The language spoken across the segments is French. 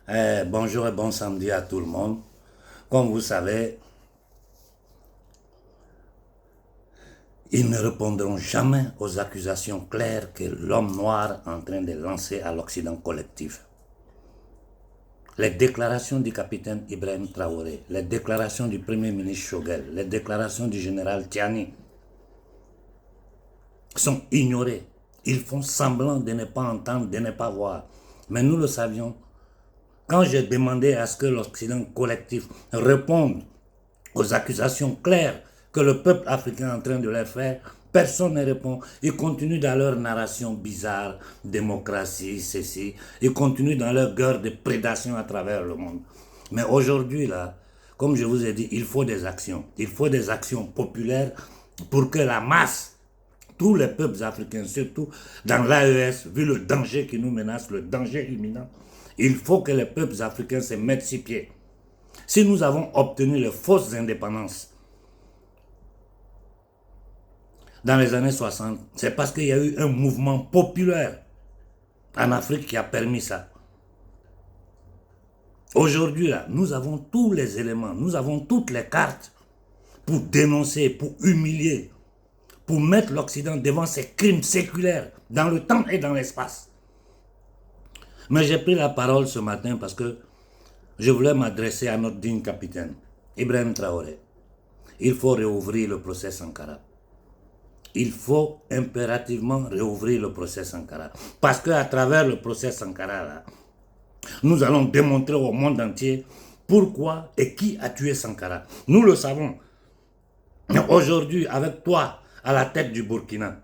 Bonjour et bon samedi à tout le monde. Comme vous savez, ils ne répondront jamais aux accusations claires que l'homme noir est en train de lancer à l'Occident collectif. Les déclarations du capitaine Ibrahim Traoré, les déclarations du premier ministre Choguel, les déclarations du général Tiani sont ignorées. Ils font semblant de ne pas entendre, de ne pas voir. Mais nous le savions. Quand j'ai demandé à ce que l'Occident collectif réponde aux accusations claires que le peuple africain est en train de leur faire, personne ne répond. Ils continuent dans leur narration bizarre, démocratie, ceci. Ils continuent dans leur guerre de prédation à travers le monde. Mais aujourd'hui, là, comme je vous ai dit, il faut des actions. Il faut des actions populaires pour que la masse, tous les peuples africains, surtout dans l'AES, vu le danger qui nous menace, le danger imminent, il faut que les peuples africains se mettent sur pied. Si nous avons obtenu les fausses indépendances dans les années 60, c'est parce qu'il y a eu un mouvement populaire en Afrique qui a permis ça. Aujourd'hui, là, nous avons tous les éléments, nous avons toutes les cartes pour dénoncer, pour humilier, pour mettre l'Occident devant ses crimes séculaires dans le temps et dans l'espace. Mais j'ai pris la parole ce matin parce que je voulais m'adresser à notre digne capitaine, Ibrahim Traoré. Il faut réouvrir le procès Sankara. Il faut impérativement réouvrir le procès Sankara. Parce qu'à travers le procès Sankara, là, nous allons démontrer au monde entier pourquoi et qui a tué Sankara. Nous le savons. Aujourd'hui, avec toi à la tête du Burkina,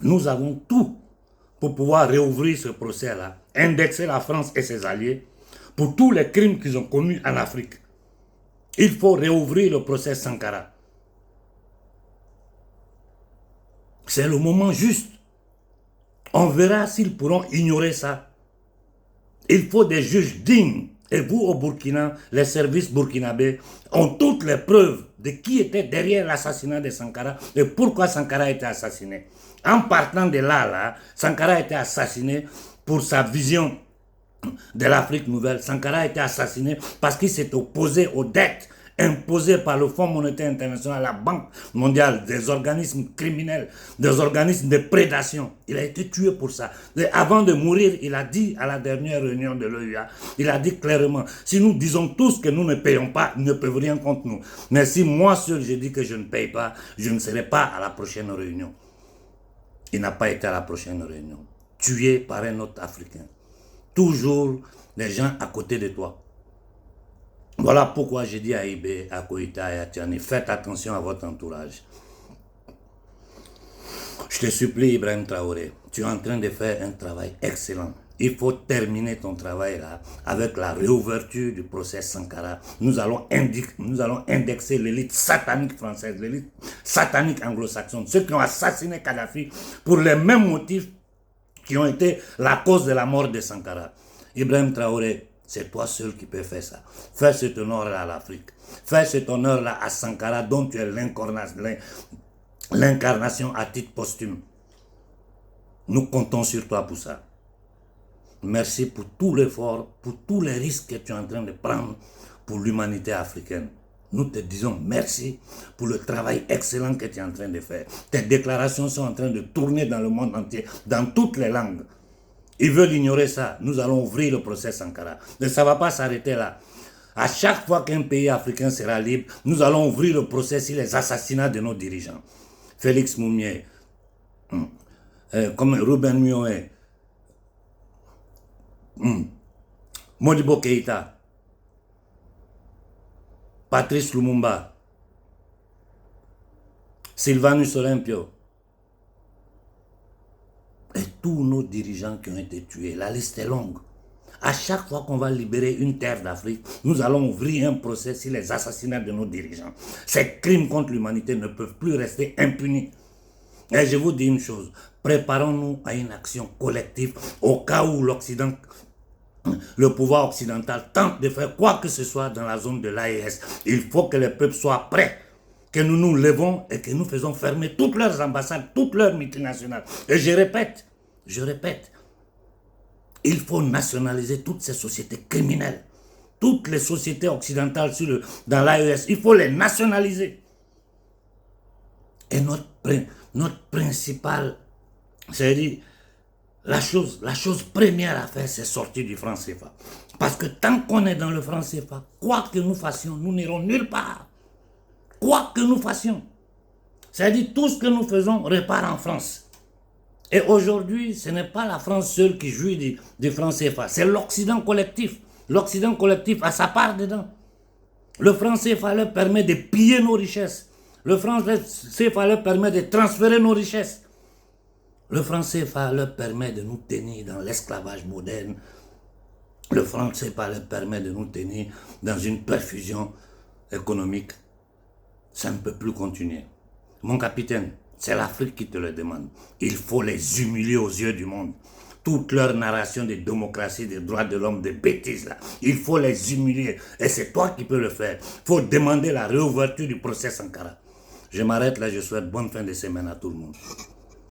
nous avons tout pour pouvoir réouvrir ce procès-là, indexer la France et ses alliés pour tous les crimes qu'ils ont commis en Afrique. Il faut réouvrir le procès Sankara. C'est le moment juste. On verra s'ils pourront ignorer ça. Il faut des juges dignes. Et vous, au Burkina, les services burkinabés ont toutes les preuves de qui était derrière l'assassinat de Sankara et pourquoi Sankara a été assassiné. En partant de là, Sankara a été assassiné pour sa vision de l'Afrique nouvelle. Sankara a été assassiné parce qu'il s'est opposé aux dettes imposées par le Fonds monétaire international, la Banque mondiale, des organismes criminels, des organismes de prédation. Il a été tué pour ça. Et avant de mourir, il a dit à la dernière réunion de l'OUA, il a dit clairement, si nous disons tous que nous ne payons pas, ils ne peuvent rien contre nous. Mais si moi seul je dis que je ne paye pas, je ne serai pas à la prochaine réunion. Il n'a pas été à la prochaine réunion. Tué par un autre Africain. Toujours les gens à côté de toi. Voilà pourquoi j'ai dit à Ibé, à Koïta et à Tiani, faites attention à votre entourage. Je te supplie, Ibrahim Traoré, tu es en train de faire un travail excellent. Il faut terminer ton travail là avec la réouverture du procès Sankara. Nous allons indexer l'élite satanique française, l'élite satanique anglo-saxonne, ceux qui ont assassiné Kadhafi pour les mêmes motifs qui ont été la cause de la mort de Sankara. Ibrahim Traoré, c'est toi seul qui peux faire ça. Fais cet honneur-là à l'Afrique. Fais cet honneur-là à Sankara dont tu es l'incarnation à titre posthume. Nous comptons sur toi pour ça. Merci pour tout l'effort, pour tous les risques que tu es en train de prendre pour l'humanité africaine. Nous te disons merci pour le travail excellent que tu es en train de faire. Tes déclarations sont en train de tourner dans le monde entier, dans toutes les langues. Ils veulent ignorer ça. Nous allons ouvrir le procès Sankara. Mais ça ne va pas s'arrêter là. À chaque fois qu'un pays africain sera libre, nous allons ouvrir le procès sur les assassinats de nos dirigeants. Félix Moumier, comme Ruben Mioé, Modibo Keïta, Patrice Lumumba, Sylvanus Olympio, et tous nos dirigeants qui ont été tués. La liste est longue. À chaque fois qu'on va libérer une terre d'Afrique, nous allons ouvrir un procès sur les assassinats de nos dirigeants. Ces crimes contre l'humanité ne peuvent plus rester impunis. Et je vous dis une chose, préparons-nous à une action collective au cas où l'Occident, le pouvoir occidental tente de faire quoi que ce soit dans la zone de l'AES. Il faut que les peuples soient prêts, que nous nous levons et que nous faisons fermer toutes leurs ambassades, toutes leurs multinationales. Et je répète, Il faut nationaliser toutes ces sociétés criminelles. Toutes les sociétés occidentales dans l'AES, il faut les nationaliser. Et notre principal, c'est-à-dire, la chose première à faire, c'est sortir du franc CFA. Parce que tant qu'on est dans le franc CFA, quoi que nous fassions, nous n'irons nulle part. Quoi que nous fassions. C'est-à-dire, tout ce que nous faisons repart en France. Et aujourd'hui, ce n'est pas la France seule qui jouit du franc CFA, c'est l'Occident collectif. L'Occident collectif a sa part dedans. Le franc CFA leur permet de piller nos richesses. Le franc CFA leur permet de transférer nos richesses. Le franc CFA leur permet de nous tenir dans l'esclavage moderne. Le franc CFA leur permet de nous tenir dans une perfusion économique. Ça ne peut plus continuer. Mon capitaine, c'est l'Afrique qui te le demande. Il faut les humilier aux yeux du monde. Toute leur narration de démocratie, des droits de l'homme, des bêtises là. Il faut les humilier. Et c'est toi qui peux le faire. Il faut demander la réouverture du procès Sankara. Je m'arrête là, je souhaite bonne fin de semaine à tout le monde.